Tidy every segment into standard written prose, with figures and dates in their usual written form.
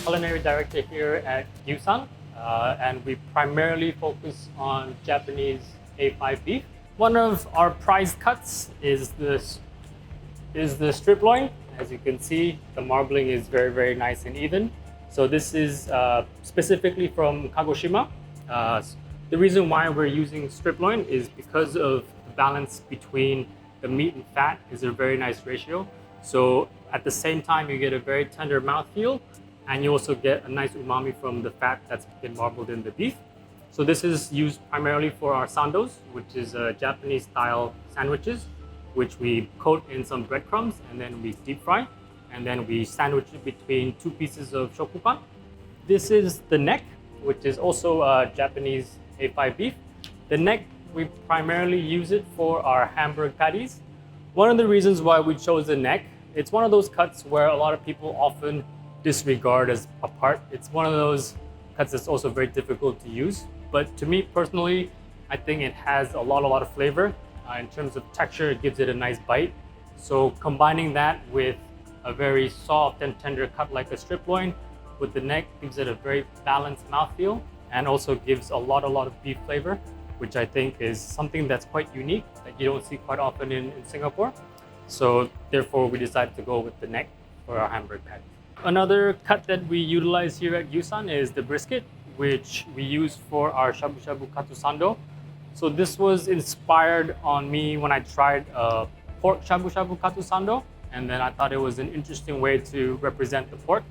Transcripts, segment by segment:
culinary director here at GyuSan, and we primarily focus on Japanese A5 beef. One of our prized cuts is the strip loin. As you can see, the marbling is very, very nice and even. So this is specifically from Kagoshima. The reason why we're using strip loin is because of the balance between the meat and fat is a very nice ratio. So at the same time, you get a very tender mouthfeel, and you also get a nice umami from the fat that's been marbled in the beef. So this is used primarily for our sandos, which is Japanese style sandwiches, which we coat in some breadcrumbs and then we deep fry, and then we sandwich it between two pieces of shokupan. This is the neck, which is also Japanese A5 beef. The neck, we primarily use it for our Hamburg patties. One of the reasons why we chose the neck, it's one of those cuts where a lot of people often disregard as a part. It's one of those cuts that's also very difficult to use. But to me personally, I think it has a lot of flavor. In terms of texture, it gives it a nice bite. So combining that with a very soft and tender cut like a strip loin with the neck gives it a very balanced mouthfeel, and also gives a lot of beef flavor, which I think is something that's quite unique that you don't see quite often in Singapore. So therefore we decided to go with the neck for our Hamburg patty. Another cut that we utilize here at GyuSan is the brisket, which we use for our shabu shabu katsu sando. So this was inspired on me when I tried pork shabu shabu katsu sando, and then I thought it was an interesting way to represent the pork.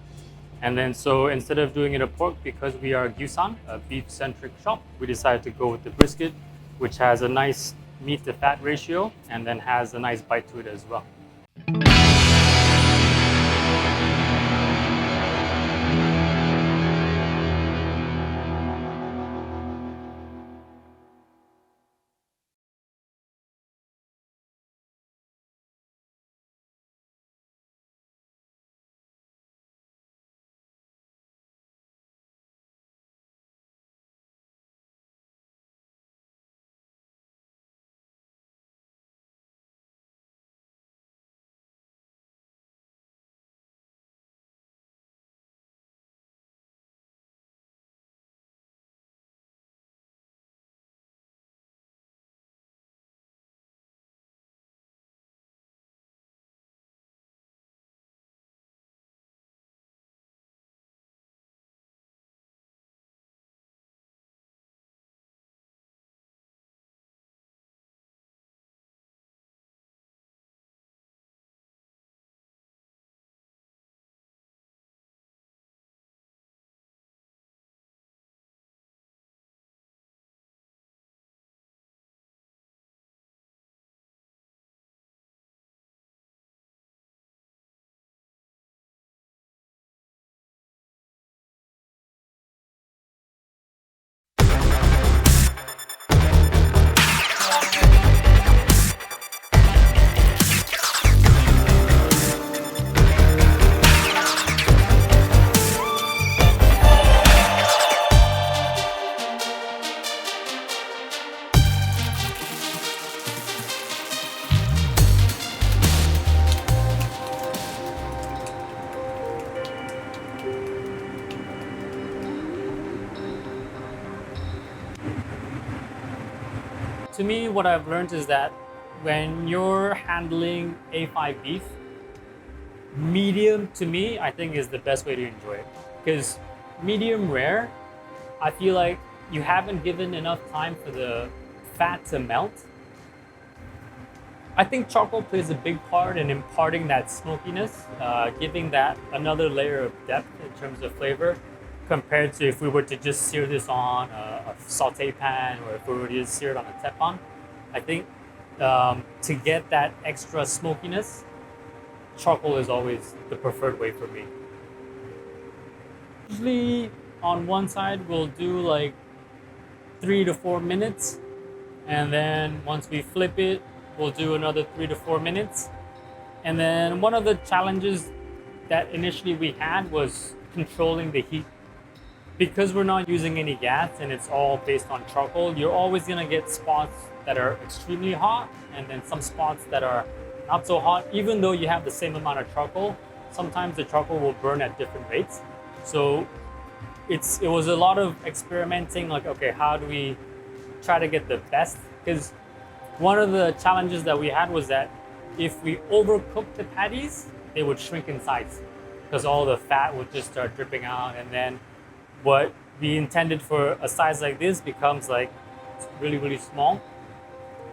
And then so instead of doing it a pork, because we are GyuSan, a beef-centric shop, we decided to go with the brisket, which has a nice meat to fat ratio and then has a nice bite to it as well. To me, what I've learned is that when you're handling A5 beef, medium to me, I think is the best way to enjoy it. Because medium rare, I feel like you haven't given enough time for the fat to melt. I think charcoal plays a big part in imparting that smokiness, giving that another layer of depth in terms of flavor, compared to if we were to just sear this on a saute pan, or if we were to just sear it on a teppan. I think to get that extra smokiness, charcoal is always the preferred way for me. Usually on one side we'll do like 3 to 4 minutes, and then once we flip it we'll do another 3 to 4 minutes. And then one of the challenges that initially we had was controlling the heat. Because we're not using any gas and it's all based on charcoal, you're always gonna get spots that are extremely hot and then some spots that are not so hot. Even though you have the same amount of charcoal, sometimes the charcoal will burn at different rates. So it was a lot of experimenting, like, okay, how do we try to get the best? Because one of the challenges that we had was that if we overcooked the patties, they would shrink in size because all the fat would just start dripping out, and then what we intended for a size like this becomes like really, really small.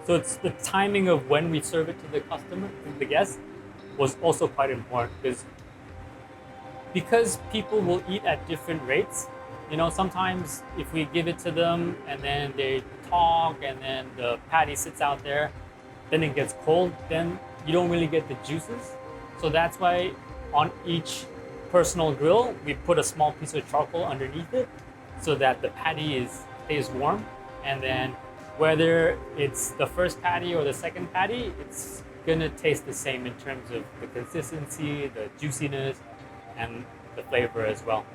So it's the timing of when we serve it to the customer, to the guest, was also quite important because people will eat at different rates. You know, sometimes if we give it to them and then they talk and then the patty sits out there, then it gets cold, then you don't really get the juices. So that's why on each personal grill, we put a small piece of charcoal underneath it so that the patty stays warm. And then whether it's the first patty or the second patty, it's gonna taste the same in terms of the consistency, the juiciness, and the flavor as well.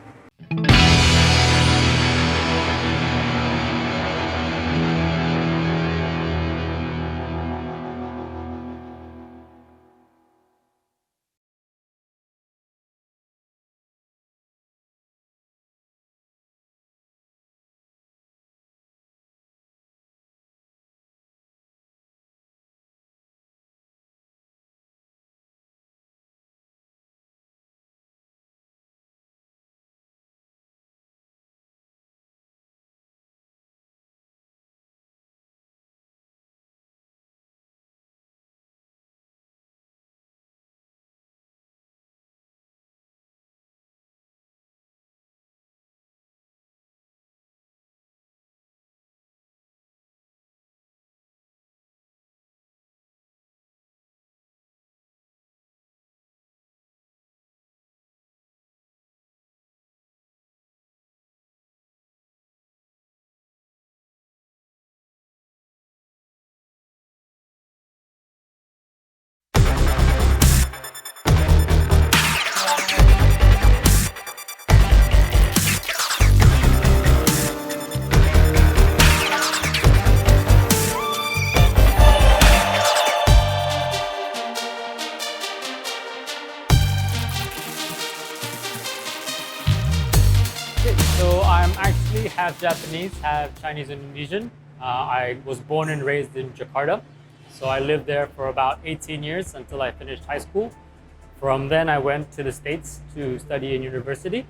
So I'm actually half Japanese, half Chinese Indonesian. I was born and raised in Jakarta. So I lived there for about 18 years until I finished high school. From then I went to the States to study in university.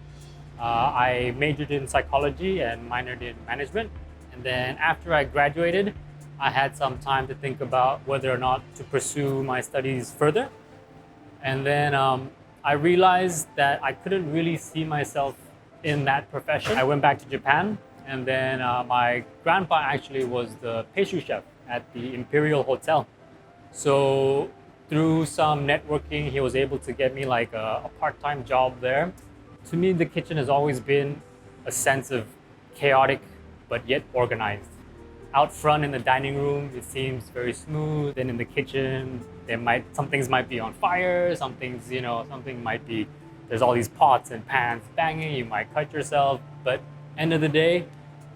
I majored in psychology and minored in management. And then after I graduated, I had some time to think about whether or not to pursue my studies further. And then I realized that I couldn't really see myself in that profession. I went back to Japan, and then my grandpa actually was the pastry chef at the Imperial Hotel. So through some networking, he was able to get me like a part-time job there. To me, the kitchen has always been a sense of chaotic, but yet organized. Out front in the dining room, it seems very smooth. Then in the kitchen, some things might be on fire, some things, something might be, there's all these pots and pans banging, you might cut yourself. But end of the day,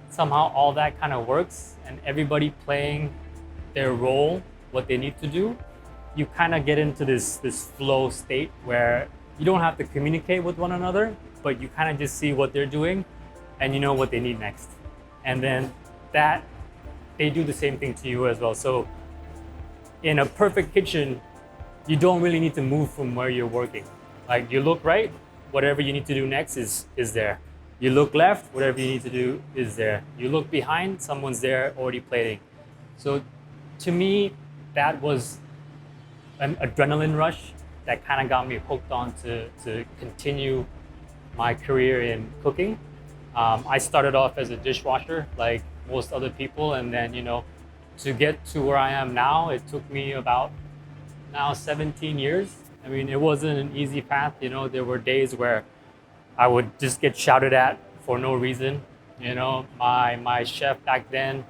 somehow all that kind of works, and everybody playing their role, what they need to do, you kind of get into this flow state where you don't have to communicate with one another, but you kind of just see what they're doing and you know what they need next. And then they do the same thing to you as well. So in a perfect kitchen, you don't really need to move from where you're working. Like, you look right, whatever you need to do next is there. You look left, whatever you need to do is there. You look behind, someone's there already plating. So to me, that was an adrenaline rush that kind of got me hooked on to continue my career in cooking. I started off as a dishwasher like most other people, and then to get to where I am now, it took me about now 17 years. I mean, it wasn't an easy path. There were days where I would just get shouted at for no reason. My chef back then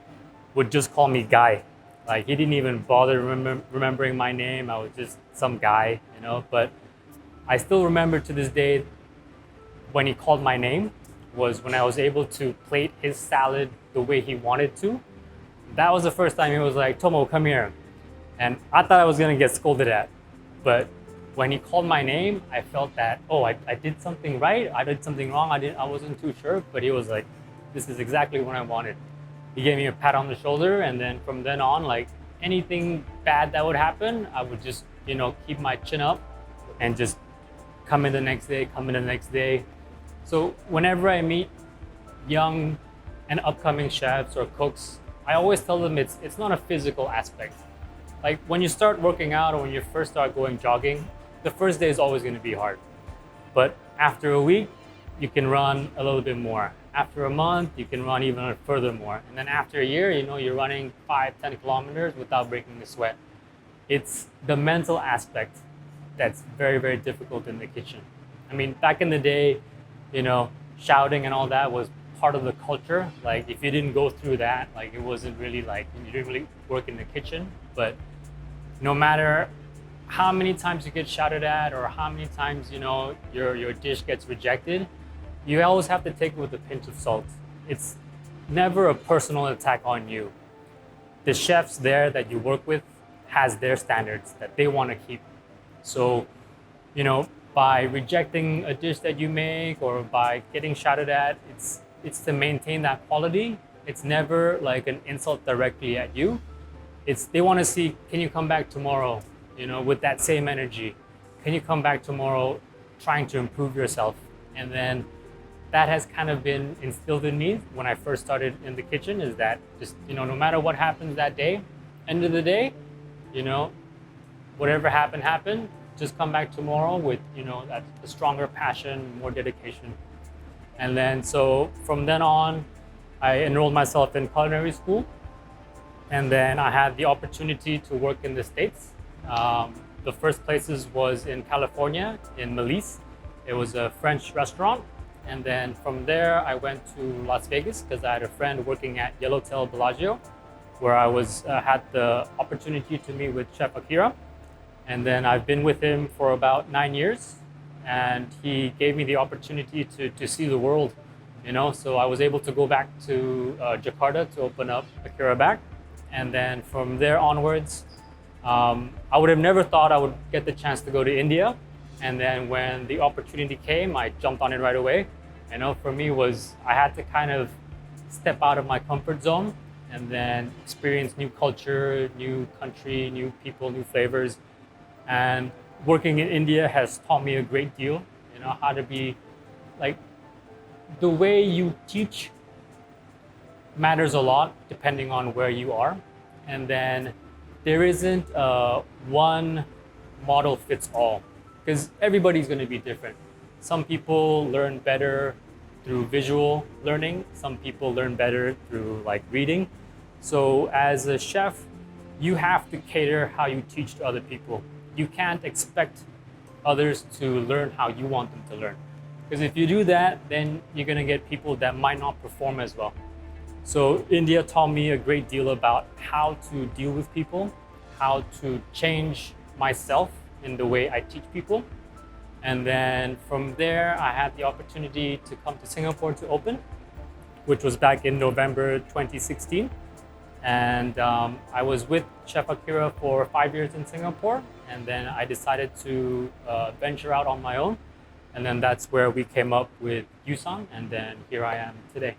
would just call me Guy. Like, he didn't even bother remembering my name. I was just some guy, But I still remember to this day when he called my name was when I was able to plate his salad the way he wanted to. That was the first time he was like, "Tomo, come here." And I thought I was gonna get scolded at, but when he called my name, I felt that, oh, I did something right, I did something wrong, I wasn't too sure, but he was like, this is exactly what I wanted. He gave me a pat on the shoulder, and then from then on, like anything bad that would happen, I would just, keep my chin up and just come in the next day, come in the next day. So whenever I meet young and upcoming chefs or cooks, I always tell them it's not a physical aspect. Like when you start working out or when you first start going jogging, the first day is always going to be hard. But after a week, you can run a little bit more. After a month, you can run even further more. And then after a year, you're running 5, 10 kilometers without breaking a sweat. It's the mental aspect that's very, very difficult in the kitchen. I mean, back in the day, shouting and all that was part of the culture. Like if you didn't go through that, like it wasn't really like you didn't really work in the kitchen. But no matter how many times you get shouted at or how many times your dish gets rejected, you always have to take it with a pinch of salt. It's never a personal attack on you. The chefs there that you work with has their standards that they want to keep. So, by rejecting a dish that you make or by getting shouted at, it's to maintain that quality. It's never like an insult directly at you. It's they want to see, can you come back tomorrow, with that same energy? Can you come back tomorrow trying to improve yourself? And then that has kind of been instilled in me when I first started in the kitchen, is that just, no matter what happens that day, end of the day, whatever happened, just come back tomorrow with, that a stronger passion, more dedication. And then, so from then on, I enrolled myself in culinary school. And then I had the opportunity to work in the States. The first places was in California, in Melise. It was a French restaurant. And then from there, I went to Las Vegas because I had a friend working at Yellowtail Bellagio, where I had the opportunity to meet with Chef Akira. And then I've been with him for about 9 years. And he gave me the opportunity to see the world, So I was able to go back to Jakarta to open up Akira Back. And then from there onwards, I would have never thought I would get the chance to go to India. And then when the opportunity came, I jumped on it right away. For me I had to kind of step out of my comfort zone and then experience new culture, new country, new people, new flavors. And working in India has taught me a great deal, how to be like, the way you teach matters a lot depending on where you are. And then there isn't one model fits all, because everybody's going to be different. Some people learn better through visual learning. Some people learn better through like reading. So as a chef, you have to cater how you teach to other people. You can't expect others to learn how you want them to learn. Because if you do that, then you're going to get people that might not perform as well. So India taught me a great deal about how to deal with people, how to change myself in the way I teach people. And then from there, I had the opportunity to come to Singapore to open, which was back in November 2016. And I was with Chef Akira for 5 years in Singapore. And then I decided to venture out on my own. And then that's where we came up with GyuSan. And then here I am today.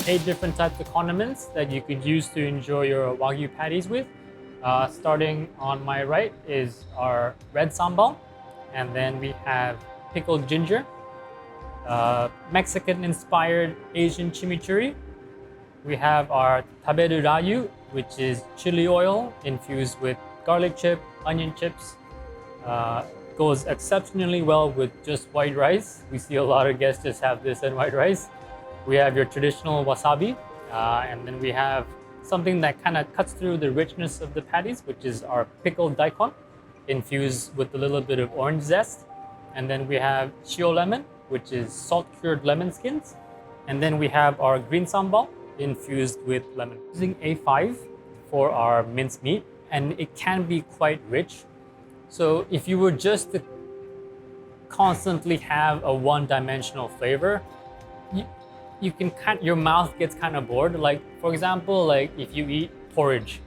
8 different types of condiments that you could use to enjoy your Wagyu patties with. Starting on my right is our red sambal, and then we have pickled ginger, Mexican-inspired Asian chimichurri. We have our taberu rayu, which is chili oil infused with garlic chip, onion chips. Goes exceptionally well with just white rice. We see a lot of guests just have this and white rice. We have your traditional wasabi, and then we have something that kind of cuts through the richness of the patties, which is our pickled daikon, infused with a little bit of orange zest. And then we have shio lemon, which is salt-cured lemon skins. And then we have our green sambal, infused with lemon. Using A5 for our minced meat, and it can be quite rich. So if you were just to constantly have a one-dimensional flavor, your mouth gets kind of bored. Like, for example, like if you eat porridge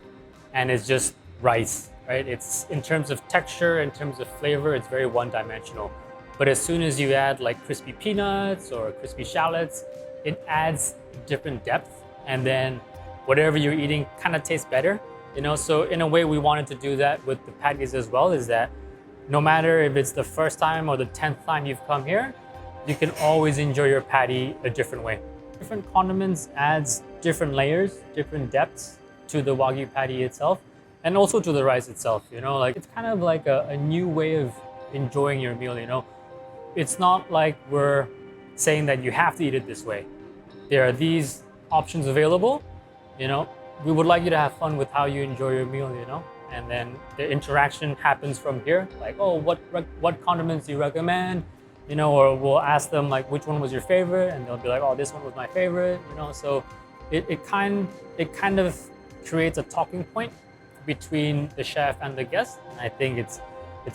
and it's just rice, right? It's, in terms of texture, in terms of flavor, it's very one-dimensional. But as soon as you add like crispy peanuts or crispy shallots, it adds different depth, and then whatever you're eating kind of tastes better. You know, so in a way, we wanted to do that with the patties as well, is that no matter if it's the first time or the 10th time you've come here, you can always enjoy your patty a different way. Different condiments adds different layers, different depths to the Wagyu patty itself, and also to the rice itself, you know, like it's kind of like a new way of enjoying your meal, you know. It's not like we're saying that you have to eat it this way. There are these options available, you know. We would like you to have fun with how you enjoy your meal, you know, and then the interaction happens from here. Like, oh, what condiments do you recommend, you know, or we'll ask them like, which one was your favorite, and they'll be like, oh, this one was my favorite, you know. So it kind of creates a talking point between the chef and the guest. And I think it's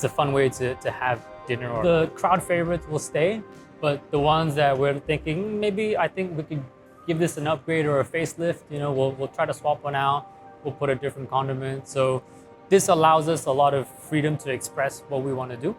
a fun way to have dinner. Or the crowd favorites will stay, but the ones that we're thinking maybe I think we could give this an upgrade or a facelift, you know, we'll try to swap one out. We'll put a different condiment. So this allows us a lot of freedom to express what we want to do.